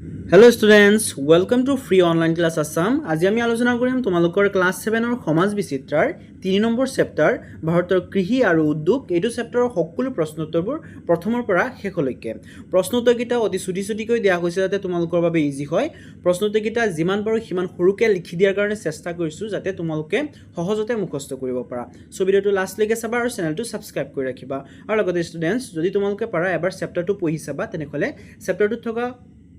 Hello students, welcome to Free Online Class Assam. আজি আমি আলোচনা কৰিম তোমালোকৰ ক্লাছ 7 ৰ সমাজ বিচিত্ৰাৰ 3 নম্বৰ চেপ্টাৰ ভাৰতৰ কৃষি আৰু উদ্যোগ এইটো চেপ্টাৰৰ সকলো প্ৰশ্ন উত্তৰবোৰ প্ৰথমৰ পৰা শেষলৈকে প্ৰশ্ন উত্তৰকেইটা অতি ছুটি দিয়া হৈছে যাতে তোমালোকৰ বাবে ইজি হয় প্ৰশ্ন উত্তৰকেইটা যিমান পাৰো সিমান সৰুকৈ লিখি দিয়াৰ কাৰণে চেষ্টা কৰিছো যাতে তোমালোকে সহজতে মুখস্থ কৰিব পাৰা সো ভিডিওটো লাষ্টলৈকে চাবা আৰু চেনেলটো সাবস্ক্ৰাইব কৰি ৰাখিবা আৰু লগতে ষ্টুডেন্টস যদি তোমালোকে পাৰা এবাৰ চেপ্টাৰটো পঢ়ি চাবা তেনেহলে চেপ্টাৰটোত থকা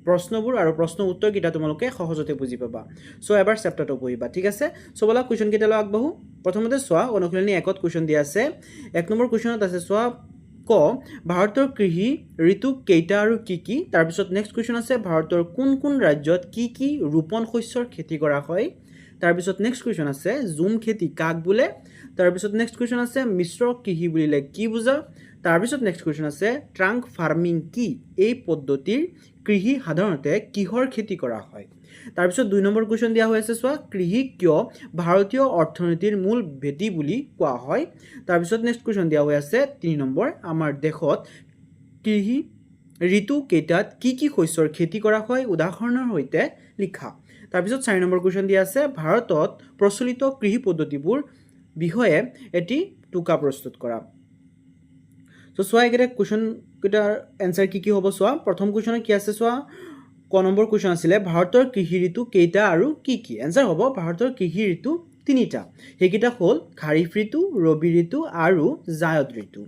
প্ৰশ্নবোৰ আৰু প্ৰশ্ন উত্তৰ কিটা তোমালোকে সহজতে বুজি পাবা সো এবাৰ চেপ্টাৰটো পঢ়িবা ঠিক আছে সো বলা কোৱেশ্চন কিটা লৈ আগবাঢ়ো প্ৰথমতে সোৱা অনুশীলনী 1 ত কোৱেশ্চন দিয়া আছে 1 নম্বৰ কোৱেশ্চনত আছে সোৱা ক ভাৰতৰ কৃষি ঋতু কেইটা আৰু কি কি তাৰ পিছত নেক্সট কোৱেশ্চন আছে ভাৰতৰ কোন কোন ৰাজ্যত কি ৰোপণ শস্যৰ খেতি কৰা হয় তাৰ পিছত নেক্সট কোৱেশ্চন আছে জুম খেতি কাক বোলে তাৰ পিছত নেক্সট কোৱেশ্চন আছে মিশ্ৰ কৃষি বুলিলে কি বুজা তাৰ পিছত নেক্সট কোৱেশ্চন আছে ট্ৰাংক ফাৰ্মিং কি এই পদ্ধতিৰ কৃষি সাধাৰণতে কিহৰ খেতি কৰা হয় তাৰ পিছত 2 নম্বৰ কোৱেশ্চন দিয়া হৈ আছে সোৱা কৃষি কিয় ভাৰতীয় অৰ্থনীতিৰ মূল ভেটি বুলি কোৱা হয় তাৰ পিছত নেক্সট কোৱেশ্চন দিয়া হৈ আছে 3 নম্বৰ আমাৰ দেশত কৃষি ঋতু কেইটাত কি শস্যৰ খেতি কৰা হয় উদাহৰণৰ সৈতে লিখা তাৰ পিছত 4 নম্বৰ কোৱেশ্চন দিয়া আছে ভাৰতত প্ৰচলিত কৃষি পদ্ধতিবোৰ বিষয়ে এটি টুকা প্ৰস্তুত কৰা সো সোৱা একেটা কোৱেশ্চন কিটাৰ এনসাৰ কি হ'ব সোৱা প্ৰথম কোৱেশ্চন কি আছে সোৱা ক নম্বৰ কোৱেশ্চন আছিলে ভাৰতৰ কৃষি ঋতু কেইটা আৰু কি এনসাৰ হ'ব ভাৰতৰ কৃষি ঋতু তিনিটা হেকিটা হ'ল খাৰিফ ঋতু ৰবি ঋতু আৰু জায়দ ঋতু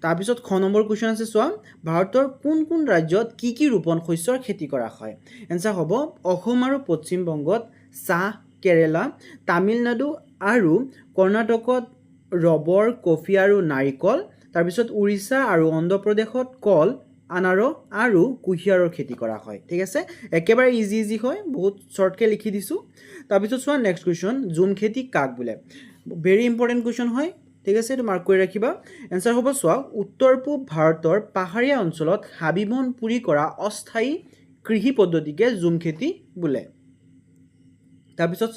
তাৰ পিছত খ নম্বৰ কোৱেশ্চন আছে সোৱা ভাৰতৰ কোন কোন ৰাজ্যত কি ৰোপণ শস্যৰ খেতি কৰা হয় এনসাৰ হ'ব অসম আৰু পশ্চিম বংগত চাহ কেৰেলা তামিলনাডু আৰু কৰ্ণাটকত ৰবৰ কফি আৰু নাৰিকল তাৰ পিছত উৰিষ্যা আৰু অন্ধ্ৰ প্ৰদেশত কল আনাৰস আৰু কুঁহিয়াৰৰ খেতি কৰা হয় ঠিক আছে একেবাৰে ইজি হয় বহুত শৰ্টকে লিখি দিছো তাৰ পিছত সোৱা নেক্সট কোৱেশ্চন জুম খেতি কাক বোলে ভেৰি ইম্পৰ্টেন্ট কোৱেশ্চন হয় ঠিক আছে এটো মাৰ্ক কৰি ৰাখিবা এনসাৰ হ'ব সোৱা উত্তৰ পূব ভাৰতৰ পাহাৰীয়া অঞ্চলত হাবিবন পুৰি কৰা অস্থায়ী কৃষি পদ্ধতিকে জুম খেতি বোলে তাৰ পিছত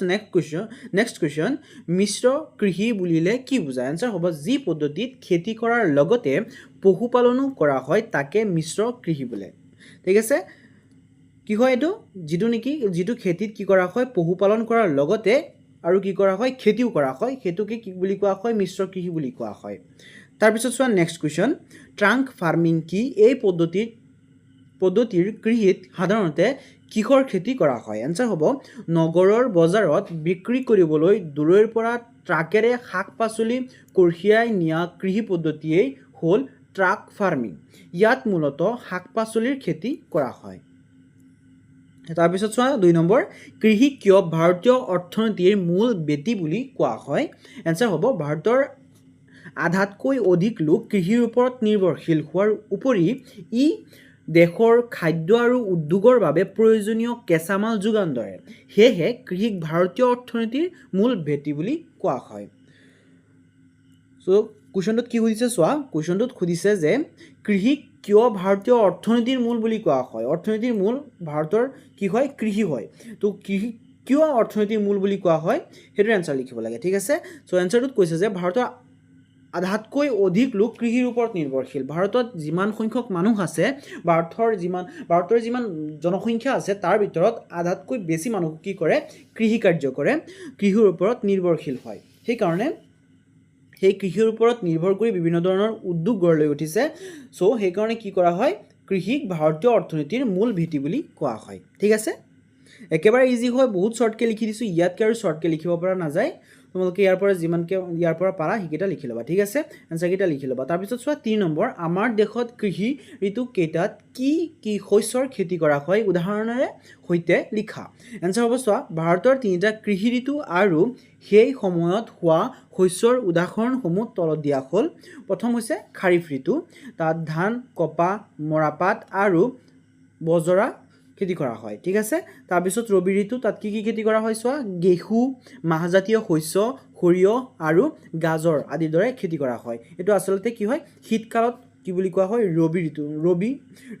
নেক্সট কোৱেশ্চন মিশ্ৰ কৃষি বুলিলে কি বুজায় এনসাৰ হ'ব যি পদ্ধতিত খেতি কৰাৰ লগতে পশুপালনো কৰা হয় তাকে মিশ্ৰ কৃষি বোলে ঠিক আছে কি হয় এটো যিটো খেতিত কি কৰা হয় পশুপালন কৰাৰ লগতে আৰু কি কৰা হয় খেতিও কৰা হয় হেতুকে কি বুলি কোৱা হয় মিশ্ৰ কৃষি বুলি কোৱা হয় তাৰ পিছত সোৱা নেক্সট কোৱেশ্চন ট্ৰাংক ফাৰ্মিং কি এই পদ্ধতিৰ কৃষিত সাধাৰণতে কিহৰ খেতি কৰা হয় এনসাৰ হ'ব নগৰৰ বজাৰত বিক্ৰী কৰিবলৈ দূৰৈৰ পৰা ট্ৰাকেৰে শাক পাচলি কঢ়িয়াই নিয়া কৃষি পদ্ধতিয়েই হ'ল ট্ৰাক ফাৰ্মিং ইয়াত মূলত শাক পাচলিৰ খেতি কৰা হয় তাৰ পিছত সোৱা 2 নম্বৰ কৃষি কিয় ভাৰতীয় অৰ্থনীতিৰ মূল ভেটি বুলি কোৱা হয় এনসাৰ হ'ব ভাৰতৰ আধাতকৈ অধিক লোক কৃষিৰ ওপৰত নিৰ্ভৰশীল হোৱাৰ উপৰি ই দেশৰ খাদ্য আৰু উদ্যোগৰ বাবে প্ৰয়োজনীয় কেঁচামাল যোগান ধৰে হেহে কৃষিক ভাৰতীয় অৰ্থনীতিৰ মূল ভেটি বুলি কোৱা হয় সো কোৱেশ্চনটোত কি সুধিছে সোৱা কোৱেশ্চনটোত সুধিছে যে কৃষিক কিয় ভাৰতীয় অৰ্থনীতিৰ মূল বুলি কোৱা হয় অৰ্থনীতিৰ মূল ভাৰতৰ কি হয় কৃষি হয় তো কৃষি কিয় অৰ্থনীতিৰ মূল বুলি কোৱা হয় হেতৰ এনসাৰ লিখিব লাগে ঠিক আছে সো এনসাৰটোত কৈছে যে ভাৰতৰ আধাতকৈ অধিক লোক কৃষিৰ ওপৰত নিৰ্ভৰশীল ভাৰতত যিমান সংখ্যক মানুহ আছে ভাৰতৰ যিমান জনসংখ্যা আছে তাৰ ভিতৰত আধাতকৈ বেছি মানুহ কি কৰে কৃষি কাৰ্য কৰে কৃষিৰ ওপৰত নিৰ্ভৰশীল হয় সেই কাৰণে সেই কৃষিৰ ওপৰত নিৰ্ভৰ কৰি বিভিন্ন ধৰণৰ উদ্যোগ গঢ় লৈ উঠিছে সো সেই কাৰণে কি কৰা হয় কৃষিক ভাৰতীয় অৰ্থনীতিৰ মূল ভেটি বুলি কোৱা হয় ঠিক আছে একেবাৰে ইজি হয় বহুত শৰ্টকে লিখি দিছো ইয়াতকে আৰু শৰ্টকে লিখিব পৰা নাযায় তোমালোকে ইয়াৰ পৰা পাৰা হিকেটা লিখি লবা ঠিক আছে আনসাৰ কিটা লিখি লবা তাৰ পিছত সোৱা 3 নম্বৰ আমাৰ দেশত কৃষি ঋতু কেইটাত কি শস্যৰ খেতি কৰা হয় উদাহৰণৰে সৈতে লিখা আনসাৰ হ'ব সোৱা ভাৰতৰ তিনিটা কৃষি ঋতু আৰু সেই সময়ত হোৱা শস্যৰ উদাহৰণসমূহ তলত দিয়া হ'ল প্ৰথম হৈছে খাৰিফ ঋতু তাত ধান কপা মৰাপাট আৰু বজৰা খেতি কৰা হয় ঠিক আছে তাৰ পিছত ৰবি ঋতু তাত কি খেতি কৰা হয় সোৱা গেহু মাহজাতীয় শস্য সৰিয়হ আৰু গাজৰ আদিৰ দৰে খেতি কৰা হয় এটো আসলতে কি হয় শীতকালত কি বুলি কোৱা হয় ৰবি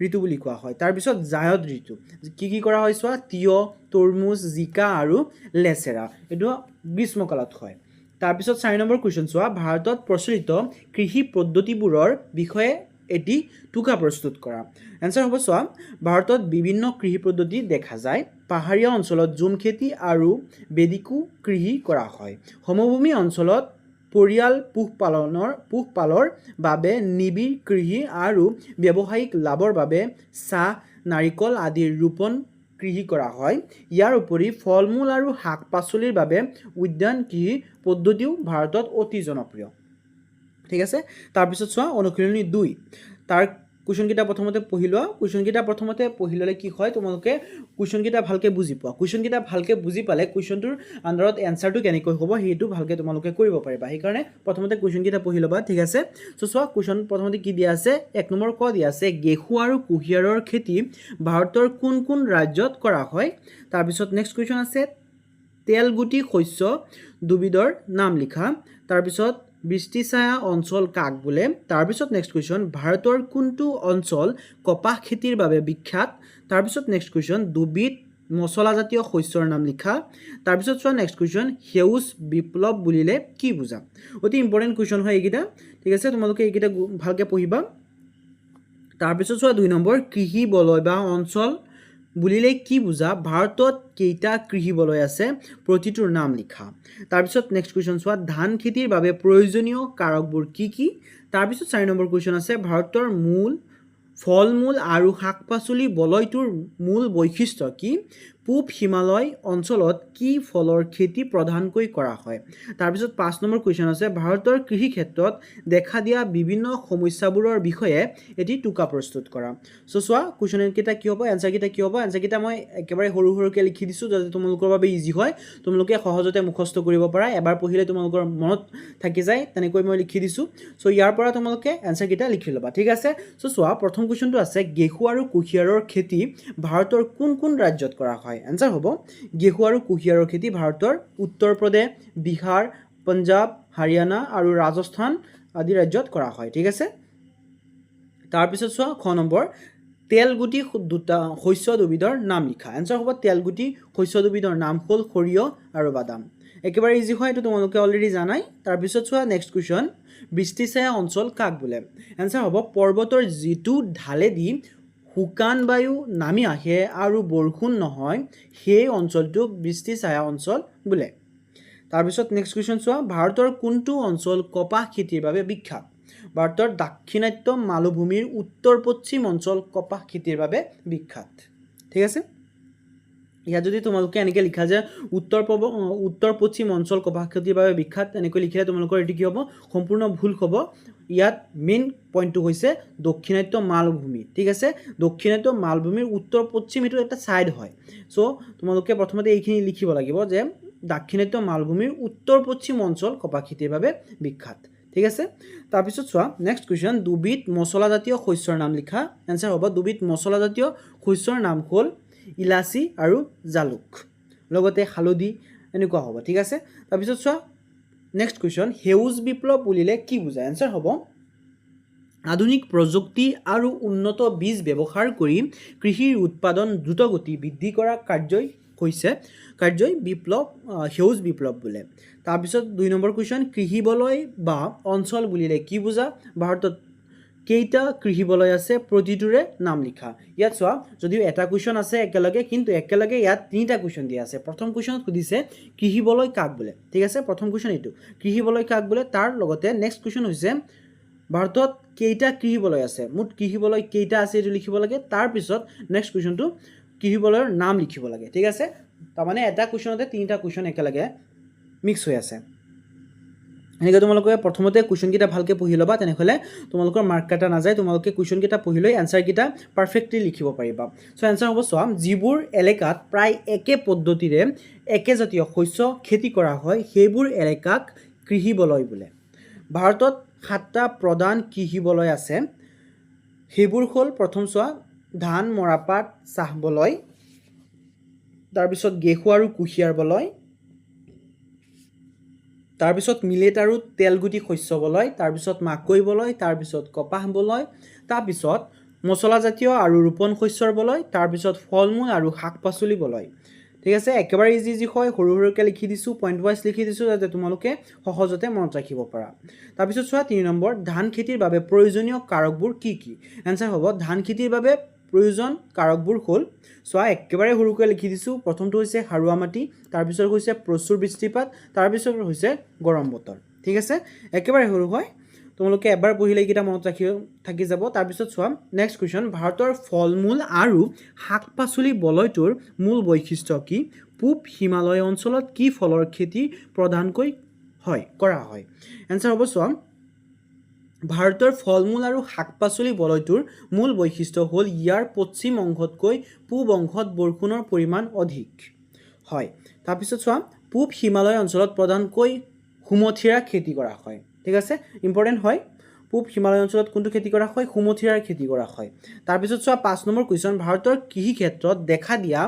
ঋতু বুলি কোৱা হয় তাৰ পিছত জায়দ ঋতু কি কৰা হয় সোৱা তিয়হ তৰমুজ জিকা আৰু লেচেৰা এটো গ্ৰীষ্মকালত হয় তাৰ পিছত 4 নম্বৰ কোৱেশ্চন সোৱা ভাৰতত প্ৰচলিত কৃষি পদ্ধতিবোৰৰ বিষয়ে এটি টোকা প্ৰস্তুত কৰা। এনচাৰ হ'ব চোৱা, ভাৰতত বিভিন্ন কৃষি পদ্ধতি দেখা যায়। পাহাৰীয়া অঞ্চলত ঝুম খেতি আৰু বেদিকো কৃষি কৰা হয়। সমভূমি অঞ্চলত পৰিয়াল পোহপালৰ বাবে নিবিড় কৃষি আৰু ব্যৱসায়িক লাভৰ বাবে চাহ, নাৰিকল আদিৰ ৰোপণ কৃষি কৰা হয়। ইয়াৰ উপৰি ফল মূল আৰু শাক পাচলিৰ বাবে উদ্যান কৃষি পদ্ধতিও ভাৰতত অতি জনপ্ৰিয়। ঠিক আছে, তাৰপিছত চোৱা অনুশীলনী 2 তাৰ কুৱেশ্যনকেইটা প্ৰথমতে পঢ়ি লোৱা। কুৱেশ্যনকেইটা প্ৰথমতে পঢ়ি ল'লে কি হয়, তোমালোকে কুৱেশ্যনকেইটা ভালকৈ বুজি পোৱা। কুৱেশ্যনকেইটা ভালকৈ বুজি পালে কুৱেশ্যনটোৰ আণ্ডাৰত এনচাৰটো কেনেকৈ হ'ব সেইটো ভালকৈ তোমালোকে কৰিব পাৰিবা। সেইকাৰণে প্ৰথমতে কুৱেশ্যনকেইটা পঢ়ি ল'বা। ঠিক আছে, চোৱা কুৱেশ্যন প্ৰথমতে কি দিয়া আছে, 1 নম্বৰ ক দিয়া আছে ঘেঁহু আৰু কুঁহিয়াৰৰ খেতি ভাৰতৰ কোন কোন ৰাজ্যত কৰা হয়। তাৰপিছত নেক্সট কুৱেশ্যন আছে তেলগুটি শস্য দুবিধৰ নাম লিখা। তাৰপিছত বৃষ্টিছায়া অঞ্চল কাক বোলে। তাৰপিছত নেক্সট কুৱেশ্যন ভাৰতৰ কোনটো অঞ্চল কপাহ খেতিৰ বাবে বিখ্যাত। তাৰপিছত নেক্সট কুৱেশ্যন দুবিধ মছলাজাতীয় শস্যৰ নাম লিখা। তাৰপিছত চোৱা নেক্সট কুৱেশ্যন সেউজ বিপ্লৱ বুলিলে কি বুজা। অতি ইম্পৰ্টেণ্ট কুৱেশ্যন হয় এইকেইটা। ঠিক আছে, তোমালোকে এইকেইটা ভালকৈ পঢ়িবা। তাৰপিছত চোৱা 2 নম্বৰ কৃষি বলয় বা অঞ্চল বুলিলে কি বুজা। ভাৰতত কেইটা কৃষি বলয় আছে, প্ৰতিটোৰ নাম লিখা। তাৰপিছত নেক্সট কুৱেশ্যন চোৱা ধান খেতিৰ বাবে প্ৰয়োজনীয় কাৰকবোৰ কি কি। তাৰপিছত 4 নম্বৰ কুৱেশ্যন আছে ভাৰতৰ ফল মূল আৰু শাক পাচলি বলয়টোৰ মূল বৈশিষ্ট্য কি। পূব হিমালয় অঞ্চলত কি ফলৰ খেতি প্ৰধানকৈ কৰা হয়। তাৰপিছত 5 নম্বৰ কুৱেশ্যন আছে ভাৰতৰ কৃষি ক্ষেত্ৰত দেখা দিয়া বিভিন্ন সমস্যাবোৰৰ বিষয়ে এটি টোকা প্ৰস্তুত কৰা। চোৱা কুৱেশ্যনকেইটা কি হ'ব, এনচাৰকেইটা কি হ'ব। এনচাৰকেইটা মই একেবাৰে সৰু সৰুকৈ লিখি দিছোঁ যাতে তোমালোকৰ বাবে ইজি হয়, তোমালোকে সহজতে মুখস্থ কৰিব পাৰা। এবাৰ পঢ়িলে তোমালোকৰ মনত থাকি যায়, তেনেকৈ মই লিখি দিছোঁ। ইয়াৰ পৰা তোমালোকে এনচাৰকেইটা লিখি ল'বা। ঠিক আছে, চোৱা প্ৰথম কুৱেশ্যনটো আছে ঘেঁহু আৰু কুঁহিয়াৰৰ খেতি ভাৰতৰ কোন কোন ৰাজ্যত কৰা হয়। এনচাৰ হ'ব ঘেঁহু আৰু কুঁহিয়াৰৰ খেতি ভাৰতৰ উত্তৰ প্ৰদেশ, বিহাৰ, পঞ্জাৱ, হাৰিয়ানা আৰু ৰাজস্থান আদি ৰাজ্যত কৰা হয়। ঠিক আছে, তাৰপিছত চোৱা খ নম্বৰ তেলগুটি শস্য দুবিধৰ নাম লিখা। এনচাৰ হ'ব তেলগুটি শস্য দুবিধৰ নাম হ'ল সৰিয়হ আৰু বাদাম। একেবাৰে ইজি হয়, এইটো তোমালোকে অলৰেডি জানাই। তাৰপিছত চোৱা নেক্সট কুৱেশ্যন বৃষ্টিছায়া অঞ্চল কাক বোলে। এনচাৰ হ'ব পৰ্বতৰ যিটো ঢালেদি শুকান বায়ু নামি আহে আৰু বৰষুণ নহয় সেই অঞ্চলটোক বৃষ্টিছায়া অঞ্চল বোলে। তাৰপিছত নেক্সট কুৱেশ্যন চোৱা ভাৰতৰ কোনটো অঞ্চল কপাহ খেতিৰ বাবে বিখ্যাত। ভাৰতৰ দাক্ষিণাত্য মালভূমিৰ উত্তৰ পশ্চিম অঞ্চল কপাহ খেতিৰ বাবে বিখ্যাত। ঠিক আছে, ইয়াত যদি তোমালোকে এনেকৈ লিখা যে উত্তৰ পশ্চিম অঞ্চল কপাহ খেতিৰ বাবে বিখ্যাত, এনেকৈ লিখিলে তোমালোকৰ এইটো কি হ'ব, সম্পূৰ্ণ ভুল হ'ব। ইয়াত মেইন পইণ্টটো হৈছে দক্ষিণাত্য মালভূমি। ঠিক আছে, দক্ষিণাত্য মালভূমিৰ উত্তৰ পশ্চিম এইটো এটা ছাইড হয়। তোমালোকে প্ৰথমতে এইখিনি লিখিব লাগিব যে দাক্ষিণাত্য মালভূমিৰ উত্তৰ পশ্চিম অঞ্চল কপাহ খেতিৰ বাবে বিখ্যাত। ঠিক আছে, তাৰপিছত চোৱা নেক্সট কুৱেশ্যন দুবিধ মছলাজাতীয় শস্যৰ নাম লিখা। এনচাৰ হ'ব দুবিধ মছলাজাতীয় শস্যৰ নাম হ'ল ইলাচি আৰু জালুক, লগতে হালধি এনেকুৱা হ'ব। ঠিক আছে, তাৰপিছত চোৱা নেক্সট কুৱেশ্যন সেউজ বিপ্লৱ বুলিলে কি বুজায়। এনচাৰ হ'ব আধুনিক প্ৰযুক্তি আৰু উন্নত বীজ ব্যৱহাৰ কৰি কৃষিৰ উৎপাদন দ্ৰুতগতি বৃদ্ধি কৰা কাৰ্যই সেউজ বিপ্লৱ বোলে। তাৰপিছত 2 নম্বৰ কুৱেশ্যন কৃষি বলয় বা অঞ্চল বুলিলে কি বুজা। ভাৰতত কেইটা কৃষি বলয় আছে, প্ৰতিটোৰে নাম লিখা। ইয়াত চোৱা যদিও এটা কুৱেশ্যন আছে একেলগে, কিন্তু একেলগে ইয়াত 3টা কুৱেশ্যন দিয়া আছে। প্ৰথম কুৱেশ্যনত সুধিছে কৃষি বলয় কাক বোলে। ঠিক আছে, প্ৰথম কুৱেশ্যন এইটো কৃষি বলয় কাক বোলে। তাৰ লগতে নেক্সট কুৱেশ্যন হৈছে ভাৰতত কেইটা কৃষি বলয় আছে, মুঠ কৃষি বলয় কেইটা আছে এইটো লিখিব লাগে। তাৰপিছত নেক্সট কুৱেশ্যনটো কৃষি বলয়ৰ নাম লিখিব লাগে। ঠিক আছে, তাৰমানে এটা কুৱেশ্যনতে 3টা কুৱেশ্যন একেলগে মিক্স হৈ আছে। এনেকৈ তোমালোকে প্ৰথমতে কুৱেশ্যনকেইটা ভালকৈ পঢ়ি ল'বা, তেনেহ'লে তোমালোকৰ মাৰ্ক কাটা নাযায়। তোমালোকে কুৱেশ্যনকেইটা পঢ়ি লৈ এনচাৰকেইটা পাৰফেক্টলি লিখিব পাৰিবা। এনচাৰ হ'ব চোৱা যিবোৰ এলেকাত প্ৰায় একে পদ্ধতিৰে একেজাতীয় শস্য খেতি কৰা হয় সেইবোৰ এলেকাক কৃষি বলয় বোলে। ভাৰতত 7টা প্ৰধান কৃষি বলয় আছে, সেইবোৰ হ'ল প্ৰথম চোৱা ধান মৰাপাট চাহ বলয়, তাৰপিছত ঘেঁহু আৰু কুঁহিয়াৰ বলয়, তাৰপিছত মিলেট আৰু তেলগুটি শস্য বলয়, তাৰপিছত মাকৈ বলয়, তাৰপিছত কপাহ বলয়, তাৰপিছত মছলাজাতীয় আৰু ৰোপণ শস্যৰ বলয়, তাৰপিছত ফল মূল আৰু শাক পাচলি বলয়। ঠিক আছে একেবাৰে ইজি ইজি হয় সৰু সৰুকৈ লিখি দিছোঁ পইণ্ট ৱাইজ লিখি দিছোঁ যাতে তোমালোকে সহজতে মনত ৰাখিব পাৰা তাৰপিছত চোৱা 3 নম্বৰ ধান খেতিৰ বাবে প্ৰয়োজনীয় কাৰকবোৰ কি কি এনসাৰ হ'ব ধান খেতিৰ বাবে প্ৰয়োজন কাৰকবোৰ হ'ল চোৱা একেবাৰে সৰুকৈ লিখি দিছোঁ প্ৰথমটো হৈছে সাৰুৱা মাটি তাৰপিছত হৈছে প্ৰচুৰ বৃষ্টিপাত তাৰপিছত হৈছে গৰম বতৰ ঠিক আছে একেবাৰে সৰু হয় তোমালোকে এবাৰ পঢ়িলে এইকেইটা মনত থাকি যাব তাৰপিছত চোৱা নেক্সট কুৱেশ্যন ভাৰতৰ ফল মূল আৰু শাক পাচলি বলয়টোৰ মূল বৈশিষ্ট্য কি পূব হিমালয় অঞ্চলত কি ফলৰ খেতি প্ৰধানকৈ কৰা হয় এনসাৰ হ'ব চোৱা ভাৰতৰ ফল মূল আৰু শাক পাচলি বলয়টোৰ মূল বৈশিষ্ট্য হ'ল ইয়াৰ পশ্চিম অংশতকৈ পূব অংশত বৰষুণৰ পৰিমাণ অধিক হয় তাৰপিছত চোৱা পূব হিমালয় অঞ্চলত প্ৰধানকৈ সুমথিৰাৰ খেতি কৰা হয় ঠিক আছে ইম্পৰ্টেণ্ট হয় পূব হিমালয় অঞ্চলত কোনটো খেতি কৰা হয় সুমথিৰাৰ খেতি কৰা হয় তাৰপিছত চোৱা 5 নম্বৰ কুৱেশ্যন ভাৰতৰ কৃষি ক্ষেত্ৰত দেখা দিয়া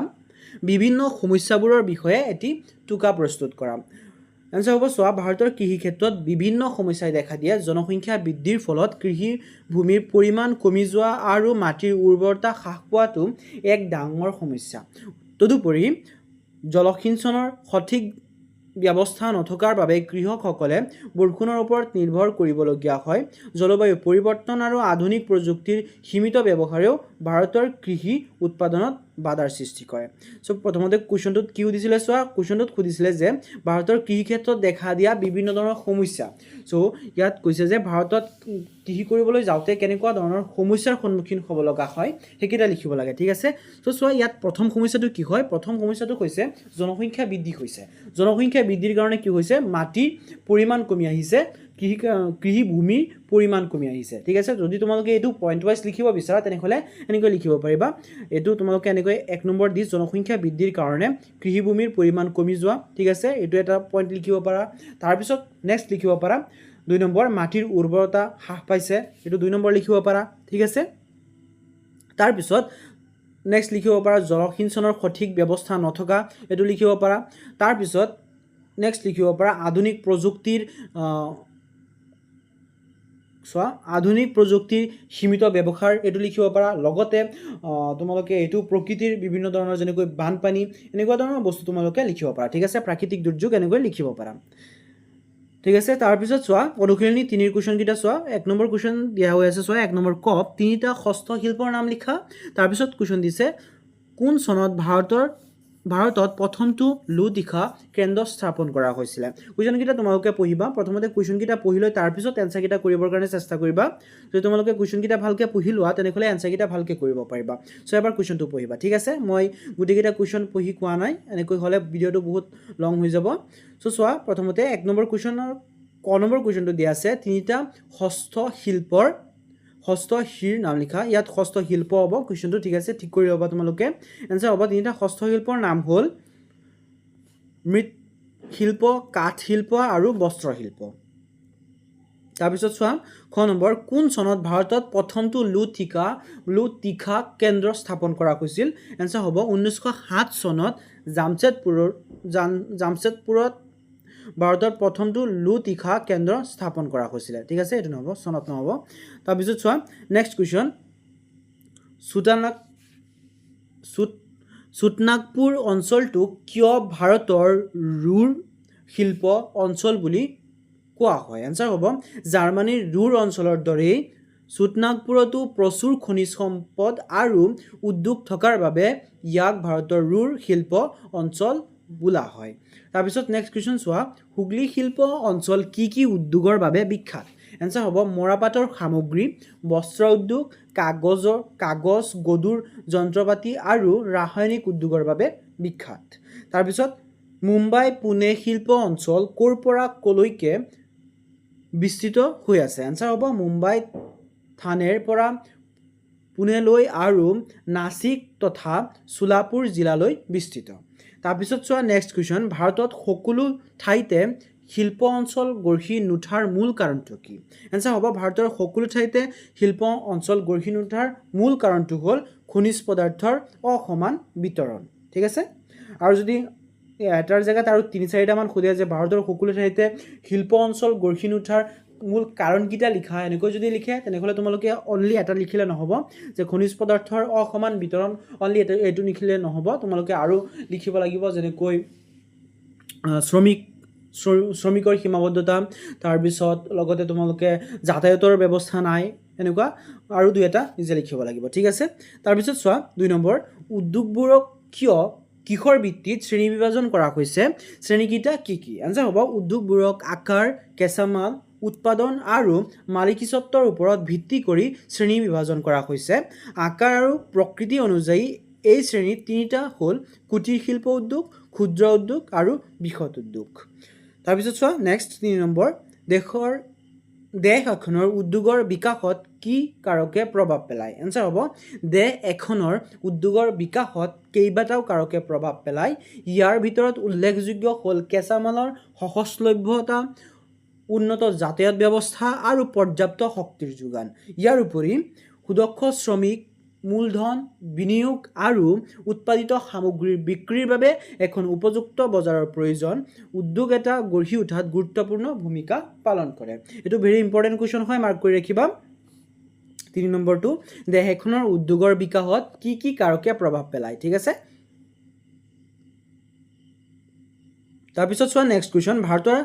বিভিন্ন সমস্যাবোৰৰ বিষয়ে এটি টুকা প্ৰস্তুত কৰা এনসাৰ হ'ব চোৱা ভাৰতৰ কৃষি ক্ষেত্ৰত বিভিন্ন সমস্যাই দেখা দিয়ে জনসংখ্যা বৃদ্ধিৰ ফলত কৃষি ভূমিৰ পৰিমাণ কমি যোৱা আৰু মাটিৰ উৰ্বৰতা হ্ৰাস পোৱাটো এক ডাঙৰ সমস্যা তদুপৰি জলসিঞ্চনৰ সঠিক ব্যৱস্থা নথকাৰ বাবে কৃষকসকলে বৰষুণৰ ওপৰত নিৰ্ভৰ কৰিবলগীয়া হয় জলবায়ু পৰিৱৰ্তন আৰু আধুনিক প্ৰযুক্তিৰ সীমিত ব্যৱহাৰেও ভাৰতৰ কৃষি উৎপাদনত বাধাৰ সৃষ্টি কৰে সো প্ৰথমতে কুৱেশ্যনটোত কি সুধিছিলে চোৱা কুৱেশ্যনটোত সুধিছিলে যে ভাৰতৰ কৃষি ক্ষেত্ৰত দেখা দিয়া বিভিন্ন ধৰণৰ সমস্যা সো ইয়াত কৈছে যে ভাৰতত কৃষি কৰিবলৈ যাওঁতে কেনেকুৱা ধৰণৰ সমস্যাৰ সন্মুখীন হ'ব লগা হয় সেইকেইটা লিখিব লাগে ঠিক আছে সো চোৱা ইয়াত প্ৰথম সমস্যাটো কি হয় প্ৰথম সমস্যাটো হৈছে জনসংখ্যা বৃদ্ধি হৈছে জনসংখ্যা বৃদ্ধিৰ কাৰণে কি হৈছে মাটিৰ পৰিমাণ কমি আহিছে কৃষি ভূমিৰ পৰিমাণ কমি আহিছে ঠিক আছে যদি তোমালোকে এইটো পইণ্ট ৱাইজ লিখিব বিচাৰা তেনেহ'লে এনেকৈ লিখিব পাৰিবা এইটো তোমালোকে এনেকৈ 1 নম্বৰ দি জনসংখ্যা বৃদ্ধিৰ কাৰণে কৃষি ভূমিৰ পৰিমাণ কমি যোৱা ঠিক আছে এইটো এটা পইণ্ট লিখিব পাৰা তাৰপিছত নেক্সট লিখিব পাৰা 2 নম্বৰ মাটিৰ উৰ্বৰতা হ্ৰাস পাইছে এইটো 2 নম্বৰ লিখিব পাৰা ঠিক আছে তাৰপিছত নেক্সট লিখিব পাৰা জলসিঞ্চনৰ সঠিক ব্যৱস্থা নথকা এইটো লিখিব পাৰা তাৰপিছত নেক্সট লিখিব পাৰা আধুনিক প্ৰযুক্তিৰ সীমিত ব্যৱহাৰ এইটো লিখিব পাৰা লগতে তোমালোকে এইটো প্ৰকৃতিৰ বিভিন্ন ধৰণৰ যেনেকৈ বানপানী এনেকুৱা ধৰণৰ বস্তু তোমালোকে লিখিব পাৰা ঠিক আছে প্ৰাকৃতিক দুৰ্যোগ এনেকৈ লিখিব পাৰা ঠিক আছে তাৰপিছত চোৱা অনুশীলনী 3 কুৱেশ্যন কিটা চোৱা 1 নম্বৰ কুৱেশ্যন দিয়া হৈ আছে চোৱা 1 নম্বৰ ক তিনিটা হস্তশিল্পৰ নাম লিখা তাৰপিছত কুৱেশ্যন দিছে কোন চনত ভাৰতত প্ৰথমটো লুটিখা কেন্দ্ৰ স্থাপন কৰা হৈছিল কুৱেশ্যনকেইটা তোমালোকে পঢ়িবা প্ৰথমতে কুৱেশ্যনকেইটা পঢ়ি লৈ তাৰপিছত এনসাৰকেইটা কৰিবৰ কাৰণে চেষ্টা কৰিবা যদি তোমালোকে কুৱেশ্যনকেইটা ভালকৈ পঢ়ি লোৱা তেনেহ'লে এনসাৰকেইটা ভালকৈ কৰিব পাৰিবা সো এবাৰ কুৱেশ্যনটো পঢ়িবা ঠিক আছে মই গোটেইকেইটা কুৱেশ্যন পঢ়ি কোৱা নাই এনেকৈ হ'লে ভিডিঅ'টো বহুত লং হৈ যাব সো চোৱা প্ৰথমতে 1 নম্বৰ কুৱেশ্যনৰ ক নম্বৰ কুৱেশ্যনটো দিয়া আছে তিনিটা হস্তশিৰ নাম লিখা ইয়াত হস্তশিল্প হ'ব কুৱেশ্যনটো ঠিক আছে ঠিক কৰি ল'বা তোমালোকে এনসাৰ হ'ব তিনিটা হস্তশিল্পৰ নাম হ'ল মৃৎশিল্প কাঠশিল্প আৰু বস্ত্ৰশিল্প তাৰপিছত চোৱা খ নম্বৰ কোন চনত ভাৰতত প্ৰথমটো লুটিখা কেন্দ্ৰ স্থাপন কৰা হৈছিল এনসাৰ হ'ব 1907 চনত জামছেদপুৰত ভাৰতৰ প্ৰথমটো লুটিখা কেন্দ্ৰ স্থাপন কৰা হৈছিল ঠিক আছে এইটো নহ'ব চনত নহ'ব তাৰপিছত চোৱা নেক্সট কুৱেশ্যন সুটনাগপুৰ অঞ্চলটোক কিয় ভাৰতৰ ৰুৰ শিল্প অঞ্চল বুলি কোৱা হয় এনসাৰ হ'ব জাৰ্মানীৰ ৰুৰ অঞ্চলৰ দৰেই সুটনাগপুৰতো প্ৰচুৰ খনিজ সম্পদ আৰু উদ্যোগ থকাৰ বাবে ইয়াক ভাৰতৰ ৰুৰ শিল্প অঞ্চল বোলা হয় তাৰপিছত নেক্সট কুৱেশ্যন চোৱা হুগলী শিল্প অঞ্চল কি উদ্যোগৰ বাবে বিখ্যাত এনসাৰ হ'ব মৰাপাটৰ সামগ্ৰী বস্ত্ৰ উদ্যোগ কাগজ গধুৰ যন্ত্ৰপাতি আৰু ৰাসায়নিক উদ্যোগৰ বাবে বিখ্যাত তাৰপিছত মুম্বাই পুনে শিল্প অঞ্চল ক'ৰ পৰা ক'লৈকে বিস্তৃত হৈ আছে এনসাৰ হ'ব মুম্বাই থানেৰ পৰা পুনেলৈ আৰু নাছিক তথা সোলাপুৰ জিলালৈ বিস্তৃত তাৰপিছত চোৱা নেক্সট কুৱেশ্যন ভাৰতত সকলো ঠাইতে শিল্প অঞ্চল গঢ়ি নুঠাৰ মূল কাৰণটো কি এনসাৰ হ'ব ভাৰতৰ সকলো ঠাইতে শিল্প অঞ্চল গঢ়ি নুঠাৰ মূল কাৰণটো হ'ল খনিজ পদাৰ্থৰ অসমান বিতৰণ ঠিক আছে আৰু যদি এটাৰ জেগাত আৰু 3-4টা মান সোধে যে ভাৰতৰ সকলো ঠাইতে শিল্প অঞ্চল গঢ়ি নুঠাৰ মূল কাৰণকেইটা লিখা এনেকৈ যদি লিখে তেনেহ'লে তোমালোকে অনলি এটা লিখিলে নহ'ব যে খনিজ পদাৰ্থৰ অসমান বিতৰণ অনলি এইটো লিখিলে নহ'ব তোমালোকে আৰু লিখিব লাগিব যেনেকৈ শ্ৰমিকৰ সীমাবদ্ধতা তাৰপিছত লগতে তোমালোকে যাতায়াতৰ ব্যৱস্থা নাই এনেকুৱা আৰু দুই এটা নিজে লিখিব লাগিব ঠিক আছে তাৰপিছত চোৱা 2 নম্বৰ উদ্যোগবোৰক কিহৰ ভিত্তিত শ্ৰেণী বিভাজন কৰা হৈছে শ্ৰেণীকেইটা কি কি আনসাৰ হ'ব উদ্যোগবোৰক আকাৰ কেঁচামাল উৎপাদন আৰু মালিকীস্বত্বৰ ওপৰত ভিত্তি কৰি শ্ৰেণী বিভাজন কৰা হৈছে আকাৰ আৰু প্ৰকৃতি অনুযায়ী এই শ্ৰেণীত তিনিটা হ'ল কুটিৰ শিল্প উদ্যোগ ক্ষুদ্ৰ উদ্যোগ আৰু বৃহৎ উদ্যোগ তাৰপিছত চোৱা নেক্সট 3 নম্বৰ দেশ এখনৰ উদ্যোগৰ বিকাশত কি কাৰকে প্ৰভাৱ পেলায় আনসাৰ হ'ব দেশ এখনৰ উদ্যোগৰ বিকাশত কেইবাটাও কাৰকে প্ৰভাৱ পেলায় ইয়াৰ ভিতৰত উল্লেখযোগ্য হ'ল কেঁচামালৰ সহজলভ্যতা উন্নত যাতায়াত ব্যৱস্থা আৰু পৰ্যাপ্ত শক্তিৰ যোগান ইয়াৰ উপৰি সুদক্ষ শ্ৰমিক মূলধন বিনিয়োগ আৰু উৎপাদিত সামগ্ৰীৰ বিক্ৰীৰ বাবে এখন উপযুক্ত বজাৰৰ প্ৰয়োজন উদ্যোগ এটা গঢ়ি উঠাত গুৰুত্বপূৰ্ণ ভূমিকা পালন কৰে এটো ভেৰি ইম্পৰ্টেন্ট কোৱেশ্চন হয় মাৰ্ক কৰি ৰাখিবা 3 নম্বৰটো দেশ এখনৰ উদ্যোগৰ বিকাশত কি কাৰকে প্ৰভাৱ পেলায় ঠিক আছে তাৰপিছত চোৱা নেক্সট কোৱেশ্চন ভাৰতৰ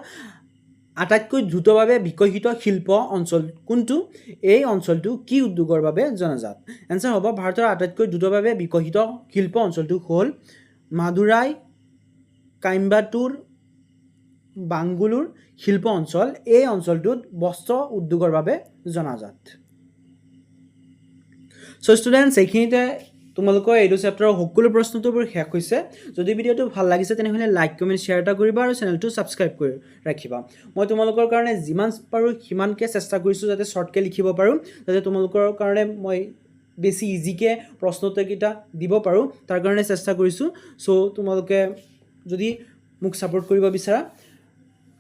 আটাইতকৈ দ্ৰুতভাৱে বিকশিত শিল্প অঞ্চল কোনটো এই অঞ্চলটো কি উদ্যোগৰ বাবে জনাজাত আনসাৰ হ'ব ভাৰতৰ আটাইতকৈ দ্ৰুতভাৱে বিকশিত শিল্প অঞ্চলটো হ'ল মাদুৰাই কাইম্বাটুৰ বাংগুলুৰ শিল্প অঞ্চল এই অঞ্চলটোত বস্ত্ৰ উদ্যোগৰ বাবে জনাজাত সো ষ্টুডেন্টস এইখিনিতে তোমালোকৰ এইটো চেপ্টাৰৰ সকলো প্ৰশ্নোত্তৰবোৰ শেষ হৈছে যদি ভিডিঅ'টো ভাল লাগিছে তেনেহ'লে লাইক কমেন্ট শ্বেয়াৰ এটা কৰিবা আৰু চেনেলটো সাবস্ক্ৰাইব কৰি ৰাখিবা মই তোমালোকৰ কাৰণে যিমান পাৰো সিমানকে চেষ্টা কৰিছো যাতে শৰ্টকে লিখিব পাৰো যাতে তোমালোকৰ কাৰণে মই বেছি ইজিকে প্ৰশ্নোত্তৰকেইটা দিব পাৰো তাৰ কাৰণে চেষ্টা কৰিছো সো তোমালোকে যদি মোক সাপোৰ্ট কৰিব বিচাৰা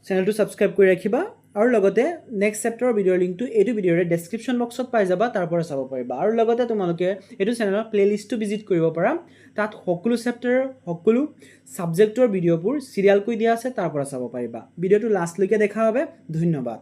চেনেলটো সাবস্ক্ৰাইব কৰি ৰাখিবা আৰু লগতে নেক্সট চেপ্টাৰৰ ভিডিঅ'ৰ লিংকটো এইটো ভিডিঅ'ৰ ডেসক্ৰিপচন বক্সত পাই যাবা তাৰ পৰা চাব পাৰিবা আৰু লগতে তোমালোকে এইটো চেনেলৰ প্লেলিষ্টটো ভিজিট কৰিব পাৰা তাত সকলো চেপ্টাৰৰ সকলো সাবজেক্টৰ ভিডিঅ'বোৰ সিৰিয়াল কৰি দিয়া আছে তাৰ পৰা চাব পাৰিবা ভিডিঅ'টো লাষ্টলৈকে দেখা বাবে ধন্যবাদ